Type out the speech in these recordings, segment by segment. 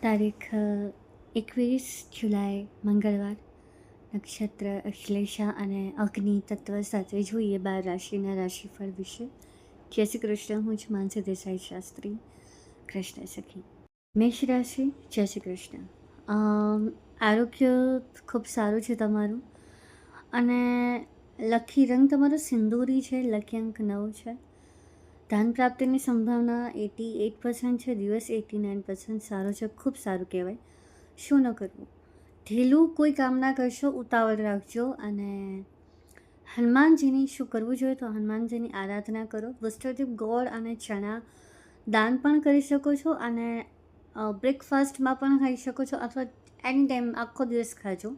તારીખ 21 જુલાઈ મંગળવાર, નક્ષત્ર અશ્લેષા અને અગ્નિ તત્વ સાથે જોઈએ 12 રાશિના રાશિફળ વિશે. જય શ્રી કૃષ્ણ. હું છું માનસી દેસાઈ શાસ્ત્રી, કૃષ્ણ સખી. મેષ રાશિ. જય શ્રી કૃષ્ણ. આરોગ્ય ખૂબ સારું છે તમારું, અને લકી રંગ તમારો સિંદૂરી છે, લકી અંક 9 છે. ધન પ્રાપ્તિની સંભાવના 88% છે, દિવસ 89% સારો છે, ખૂબ સારું કહેવાય. શું ન કરવું, ઢીલું કોઈ કામ ના કરશો, ઉતાવળ રાખજો. અને હનુમાનજીની શું કરવું જોઈએ, તો હનુમાનજીની આરાધના કરો. વસ્ત્રદીપ, ગોળ અને ચણા દાન પણ કરી શકો છો, અને બ્રેકફાસ્ટમાં પણ ખાઈ શકો છો, અથવા એની ટાઈમ આખો દિવસ ખાજો.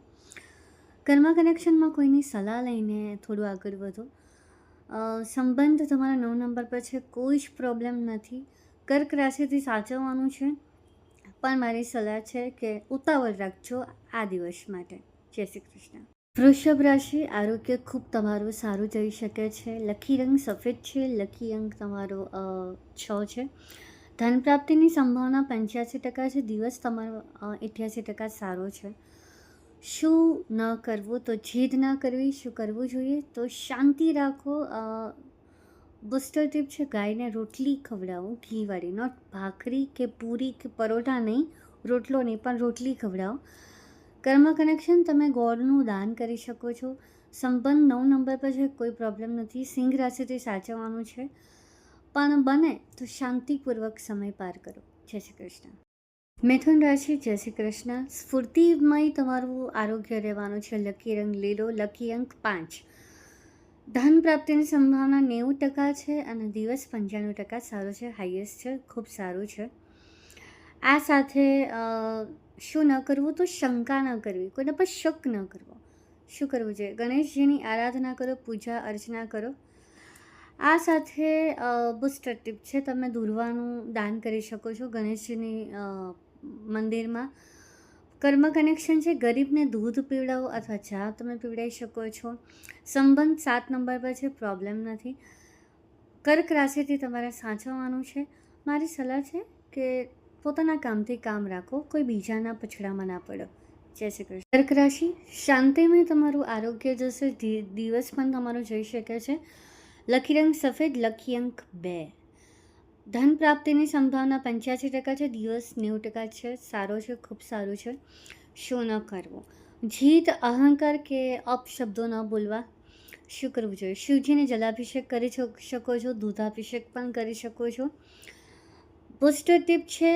કર્મ કનેક્શનમાં કોઈની સલાહ લઈને થોડું આગળ વધો. સંબંધ તમારા 9 નંબર પર છે, કોઈ જ પ્રોબ્લેમ નથી. કર્ક રાશિથી સાચવવાનું છે, પણ મારી સલાહ છે કે ઉતાવળ રાખજો આ દિવસ માટે. જય શ્રી કૃષ્ણ. વૃષભ રાશિ. આરોગ્ય ખૂબ તમારું સારું જઈ શકે છે. લકી રંગ સફેદ છે, લકી અંક તમારો 6 છે. ધન પ્રાપ્તિની સંભાવના 85% છે, દિવસ તમારો 88% સારો છે. શું ન કરવું, તો જીદ ન કરવી. શું કરવું જોઈએ, તો શાંતિ રાખો. બુસ્ટર ટીપ છે, ગાયને રોટલી ખવડાવો, ઘીવાળી, નોટ ભાખરી કે પૂરી કે પરોઠા નહીં, રોટલો નહીં, પણ રોટલી ખવડાવો. કર્મ કનેક્શન તમે ગોળનું દાન કરી શકો છો. સંબંધ 9 નંબર પર છે, કોઈ પ્રોબ્લેમ નથી. સિંહ રાશિથી સાચવવાનું છે, પણ બને તો શાંતિપૂર્વક સમય પાર કરો. જય શ્રી કૃષ્ણ. મિથુન રાશિ. જય શ્રી કૃષ્ણ. સ્ફૂર્તિમય તમારું આરોગ્ય રહેવાનું છે. લકી રંગ લીલો, લકી અંક 5. ધન પ્રાપ્તિની સંભાવના 90% છે, અને દિવસ 95% સારો છે, હાઈએસ્ટ છે, ખૂબ સારું છે. આ સાથે શું ન કરવું, તો શંકા ન કરવી, કોઈના પર શક ન કરવો. શું કરવું જોઈએ, ગણેશજીની આરાધના કરો, પૂજા અર્ચના કરો. આ સાથે બુસ્ટર ટીપ છે, તમે દૂર્વાનું દાન કરી શકો છો ગણેશજીની મંદિરમાં. કર્મ કનેક્શન છે, ગરીબને દૂધ પીવડાવો અથવા ચા તમે પીવડાવી શકો છો. સંબંધ 7 નંબર પર છે, પ્રોબ્લેમ નથી. કર્ક રાશિથી તમારે સાચવવાનું છે. મારી સલાહ છે કે પોતાના કામથી કામ રાખો, કોઈ બીજાના પછડામાં ના પડો. જય શ્રી કૃષ્ણ. કર્ક રાશિ. શાંતિમય તમારું આરોગ્ય જશે, દિવસ પણ તમારો જઈ શકે છે. લકી રંગ સફેદ, લકી અંક 2. ધન પ્રાપ્તિની સંભાવના 85% છે, દિવસ 90% છે, સારો છે, ખૂબ સારું છે. શું ન કરવું, જીત, અહંકાર કે અપશબ્દો ન બોલવા. શું કરવું જોઈએ, શિવજીને જલાભિષેક કરી શકો છો, દૂધાભિષેક પણ કરી શકો છો. બુસ્ટર ટીપ છે,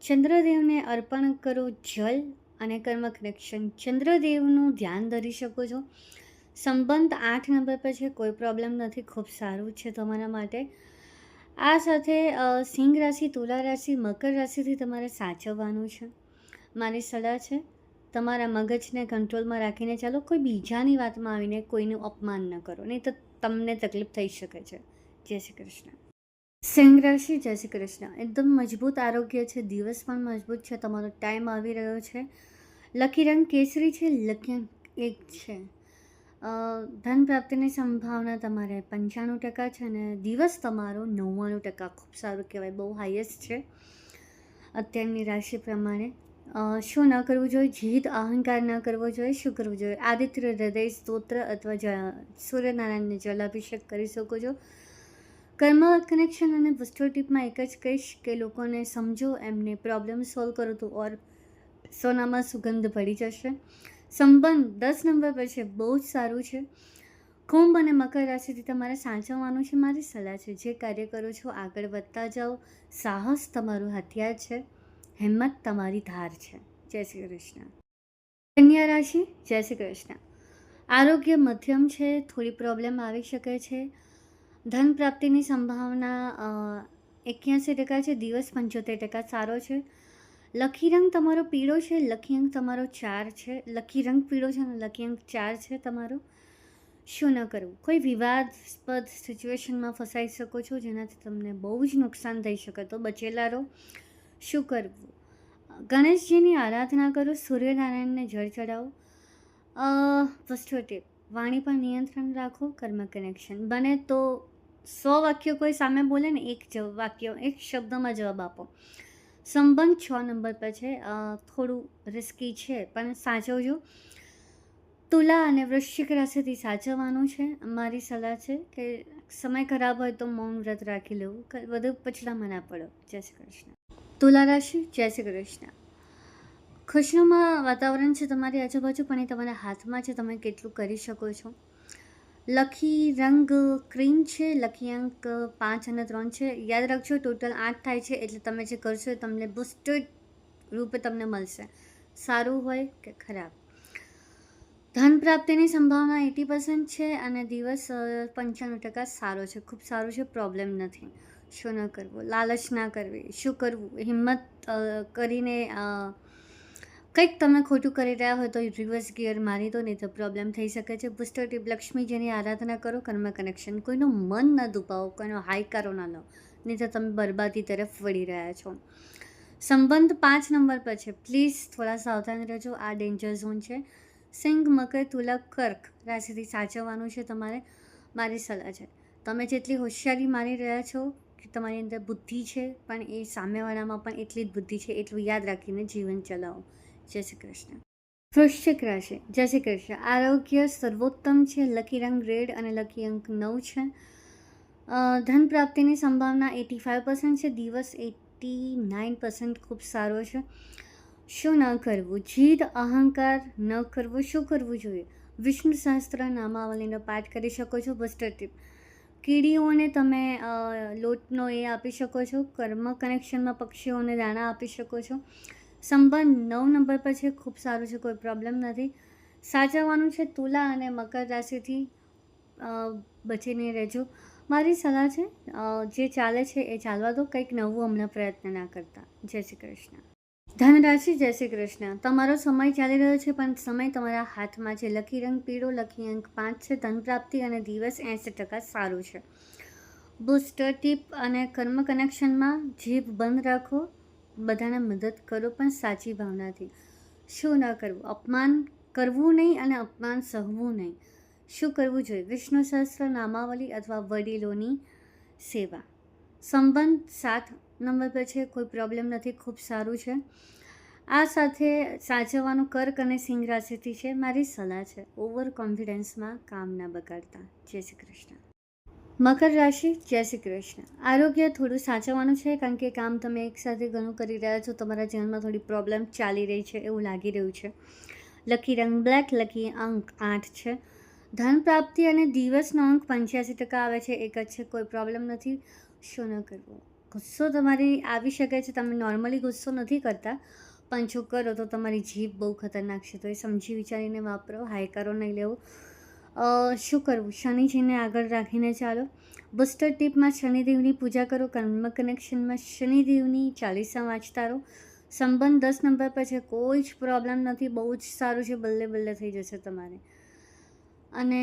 ચંદ્રદેવને અર્પણ કરો જલ અને કર્મ કનેક્શન. ચંદ્રદેવનું ધ્યાન ધરી શકો છો. સંબંધ 8 નંબર પર છે, કોઈ પ્રોબ્લેમ નથી, ખૂબ સારું છે તમારા માટે. આ સાથે સિંહ રાશિ, તુલા રાશિ, મકર રાશિથી તમારે સાચવવાનું છે. મારી સલાહ છે, તમારા મગજને કંટ્રોલમાં રાખીને ચાલો. કોઈ બીજાની વાતમાં આવીને કોઈનું અપમાન ન કરો, નહીં તો તમને તકલીફ થઈ શકે છે. જય શ્રી કૃષ્ણ. સિંહ રાશિ. જય શ્રી કૃષ્ણ. એકદમ મજબૂત આરોગ્ય છે, દિવસ પણ મજબૂત છે, તમારો ટાઈમ આવી રહ્યો છે. લકી રંગ કેસરી છે, લકી અંક 1 છે. ધન પ્રાપ્તિની સંભાવના તમારે 95% છે, અને દિવસ તમારો 99%, ખૂબ સારું કહેવાય, બહુ હાઈએસ્ટ છે અત્યારની રાશિ પ્રમાણે. શું ન કરવું જોઈએ, જીદ અહંકાર ન કરવો જોઈએ. શું કરવું જોઈએ, આદિત્ય હૃદય સ્તોત્ર અથવા સૂર્યનારાયણને જલાભિષેક કરી શકો છો. કર્મ કનેક્શન અને બુસ્ટર ટીપમાં એક જ કહીશ કે લોકોને સમજો, એમને પ્રોબ્લેમ સોલ્વ કરો, તો ઓર સોનામાં સુગંધ પડી જશે. સંબંધ 10 નંબર પર છે, બહુ જ સારું છે. કુંભ અને મકર રાશિથી તમારે સાચવવાનું છે. મારી સલાહ છે, જે કાર્ય કરો છો આગળ વધતા જાઓ. સાહસ તમારું હથિયાર છે, હિંમત તમારી ધાર છે. જય શ્રી કૃષ્ણ. કન્યા રાશિ. જય શ્રી કૃષ્ણ. આરોગ્ય મધ્યમ છે, થોડી પ્રોબ્લેમ આવી શકે છે. ધન પ્રાપ્તિની સંભાવના 81% છે, દિવસ 75% સારો છે. લકી રંગ તમારો પીળો છે, લકી અંક તમારો 4 છે. લકી રંગ પીળો છે અને લકી અંક 4 છે તમારો. શું ન કરવું, કોઈ વિવાદાસ્પદ સિચ્યુએશનમાં ફસાઈ શકો છો, જેનાથી તમને બહુ જ નુકસાન થઈ શકે, તો બચેલા રહો. શું કરવું, ગણેશજીની આરાધના કરો, સૂર્યનારાયણને જળ ચડાવો. વસ્તુ ટીપ, વાણી પર નિયંત્રણ રાખો. કર્મ કનેક્શન બને તો 100 વાક્ય કોઈ સામે બોલે ને, એક વાક્ય, એક શબ્દમાં જવાબ આપો. સંબંધ 6 નંબર પર છે. થોડું રિસ્કી છે પણ સાચવજો. તુલા અને વૃશ્ચિક રાશિથી સાચવવાનું છે. મારી સલાહ છે કે સમય ખરાબ હોય તો મૌન વ્રત રાખી લેવું, વધુ પછડામાં ના પડો. જય શ્રી કૃષ્ણ. તુલા રાશિ, જય શ્રી કૃષ્ણ. ખુશનુમા વાતાવરણ છે તમારી આજુબાજુ, પણ એ તમારા હાથમાં છે, તમે કેટલું કરી શકો છો. લકી રંગ ક્રીમ છે. લકી અંક 5 અને 3 છે. યાદ રાખજો ટોટલ 8 થાય છે, એટલે તમે જે કરશો એ તમને બુસ્ટેડ રૂપે તમને મળશે, સારું હોય કે ખરાબ. ધન પ્રાપ્તિની સંભાવના 80% છે અને દિવસ 95% સારો છે, ખૂબ સારું છે, પ્રોબ્લેમ નથી. શું ન કરવું, લાલચ ના કરવી, શું કરવું, હિંમત કરીને કંઈક તમે ખોટું કરી રહ્યા હોય તો રિવર્સ ગિયર મારી દો, નહીં તો પ્રોબ્લેમ થઈ શકે છે. બુસ્ટર ટીપ, લક્ષ્મીજીની આરાધના કરો, કર્મ કનેક્શન, કોઈનું મન ન દુભાવો, કોઈનો હાઈકારો ના લો, નહીં તો તમે બરબાદી તરફ વળી રહ્યા છો. સંબંધ 5 નંબર પર છે. પ્લીઝ થોડા સાવધાન રહેજો, આ ડેન્જર ઝોન છે. સિંહ, મકર, તુલા, કર્ક રાશિથી સાચવવાનું છે તમારે. મારી સલાહ છે, તમે જેટલી હોશિયારી મારી રહ્યા છો કે તમારી અંદર બુદ્ધિ છે, પણ એ સામેવાળામાં પણ એટલી જ બુદ્ધિ છે, એટલું યાદ રાખીને જીવન ચલાવો. જય શ્રી કૃષ્ણ. વૃશ્ચિક રાશિ, જય શ્રી કૃષ્ણ. આરોગ્ય સર્વોત્તમ છે. લકી રંગ રેડ અને લકી અંક 9 છે. ધન પ્રાપ્તિની સંભાવના 85% છે. દિવસ 89% ખૂબ સારો છે. શું ન કરવું, જીદ અહંકાર ન કરવો. શું કરવું જોઈએ, વિષ્ણુ સહસ્ત્ર નામાવલીનો પાઠ કરી શકો છો. બસ્ટર ટીપ, કીડીઓને તમે લોટનો એ આપી શકો છો. કર્મ કનેક્શનમાં પક્ષીઓને દાણા આપી શકો છો. સંબંધ 9 નંબર પર છે, ખૂબ સારું છે, કોઈ પ્રોબ્લેમ નથી. સાચવવાનું છે તુલા અને મકર રાશિથી બચીને રહેજો. મારી સલાહ છે, જે ચાલે છે એ ચાલવા દો, કંઈક નવું હમણાં પ્રયત્ન ના કરતા. જય શ્રી કૃષ્ણ. ધનરાશિ, જય શ્રી કૃષ્ણ. તમારો સમય ચાલી રહ્યો છે, પણ સમય તમારા હાથમાં છે. લકી રંગ પીળો, લકી અંક 5 છે. ધન પ્રાપ્તિ અને દિવસ 80% સારું છે. બુસ્ટર ટીપ અને કર્મ કનેક્શનમાં જીભ બંધ રાખો, બધાને મદદ કરો, પણ સાચી ભાવનાથી. શું ન કરવું, અપમાન કરવું નહીં અને અપમાન સહવું નહીં. શું કરવું જોઈએ, વિષ્ણુ સહસ્ત્ર નામાવલી અથવા વડીલોની સેવા. સંબંધ 7 નંબર પર છે, કોઈ પ્રોબ્લેમ નથી, ખૂબ સારું છે. આ સાથે સાચવવાનું કર્ક અને સિંહ રાશિથી છે. મારી સલાહ છે, ઓવર કોન્ફિડન્સમાં કામ ના બગાડતા. જય શ્રી કૃષ્ણ. મકર રાશિ, જય શ્રી કૃષ્ણ. આરોગ્ય થોડું સાચવવાનું છે, કારણ કે કામ તમે એકસાથે ઘણું કરી રહ્યા છો, તમારા જીવનમાં થોડી પ્રોબ્લેમ ચાલી રહી છે એવું લાગી રહ્યું છે. લકી રંગ બ્લેક, લકી અંક 8 છે. ધન પ્રાપ્તિ અને દિવસનો અંક 85% આવે છે, એક જ છે, કોઈ પ્રોબ્લેમ નથી. શું ન કરવું, ગુસ્સો તમારી આવી શકે છે, તમે નોર્મલી ગુસ્સો નથી કરતા, પણ જો કરો તો તમારી જીભ બહુ ખતરનાક છે, તો એ સમજી વિચારીને વાપરો, હાઈકારો નહીં લેવો. શું કરવું, શનિજીને આગળ રાખીને ચાલો. બુસ્ટર ટીપમાં શનિદેવની પૂજા કરો. કર્મ કનેક્શનમાં શનિદેવની ચાલીસા વાંચતા રહો. સંબંધ 10 નંબર પર છે, કોઈ જ પ્રોબ્લેમ નથી, બહુ જ સારું છે, બલ્લે બલ્લે થઈ જશે તમારે. અને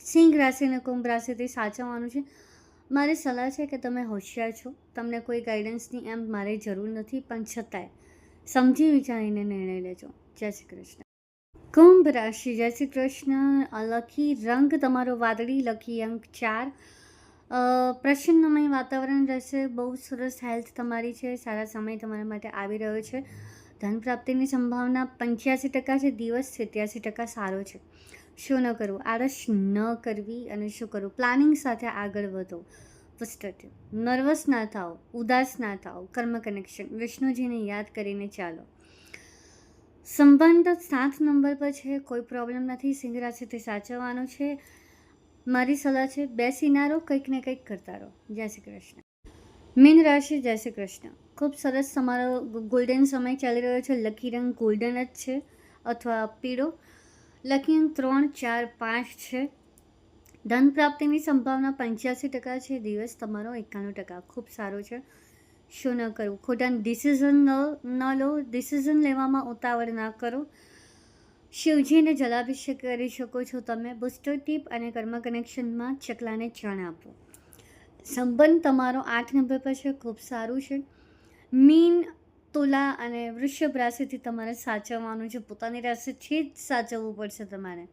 સિંહ રાશિ અને કુંભ રાશિથી સાચવવાનું છે. મારી સલાહ છે કે તમે હોશિયાર છો, તમને કોઈ ગાઈડન્સની એમ મારી જરૂર નથી, પણ છતાંય સમજી વિચારીને નિર્ણય લેજો. જય શ્રી કૃષ્ણ. કુંભ રાશિ, જય શ્રી કૃષ્ણ. લકી રંગ તમારો વાદળી, લકી અંક 4. પ્રસન્નમય વાતાવરણ રહેશે, બહુ સરસ હેલ્થ તમારી છે, સારા સમય તમારા માટે આવી રહ્યો છે. ધન પ્રાપ્તિની સંભાવના 85% છે. દિવસ 87% સારો છે. શું ન કરવું, આળસ ન કરવી, અને શું કરવું, પ્લાનિંગ સાથે આગળ વધો. પોઝિટિવ, નર્વસ ના થાઓ, ઉદાસ ના થાઓ. કર્મ કનેક્શન, વિષ્ણુજીને યાદ કરીને ચાલો. સંબંધ 7 નંબર પર છે, કોઈ પ્રોબ્લેમ નથી. સિંહ રાશિથી સાચવવાનું છે. મારી સલાહ છે, બેસીના રહો, કંઈક ને કંઈક કરતા રહો. જય શ્રી કૃષ્ણ. મીન રાશિ, જય શ્રી કૃષ્ણ. ખૂબ સરસ તમારો ગોલ્ડન સમય ચાલી રહ્યો છે. લકી રંગ ગોલ્ડન જ છે અથવા પીળો. લકી અંક 3, 4, 5 છે. ધન પ્રાપ્તિની સંભાવના 85% છે. દિવસ તમારો 91%, ખૂબ સારો છે. શું ન કરવું, ખોટા ડિસિઝન ન લો, ડિસિઝન લેવામાં ઉતાવળ ના કરો. શિવજીને જલાભિષેક કરી શકો છો તમે. બુસ્ટર ટીપ અને કર્મ કનેક્શનમાં ચકલાને ચણ આપો. સંબંધ તમારો 8 નંબર પર છે, ખૂબ સારું છે. મીન, તુલા અને વૃષભ રાશિથી તમારે સાચવવાનું છે, પોતાની રાશિથી જ સાચવવું પડશે તમારે.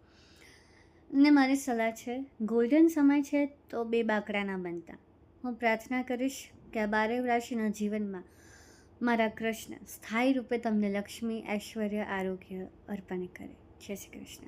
ને મારી સલાહ છે, ગોલ્ડન સમય છે તો બે બાકડા ના બનતા. હું પ્રાર્થના કરીશ, કે આ 12 રાશિના જીવનમાં મારા કૃષ્ણ સ્થાયી રૂપે તમને લક્ષ્મી, ઐશ્વર્ય, આરોગ્ય અર્પણ કરે. જય શ્રી કૃષ્ણ.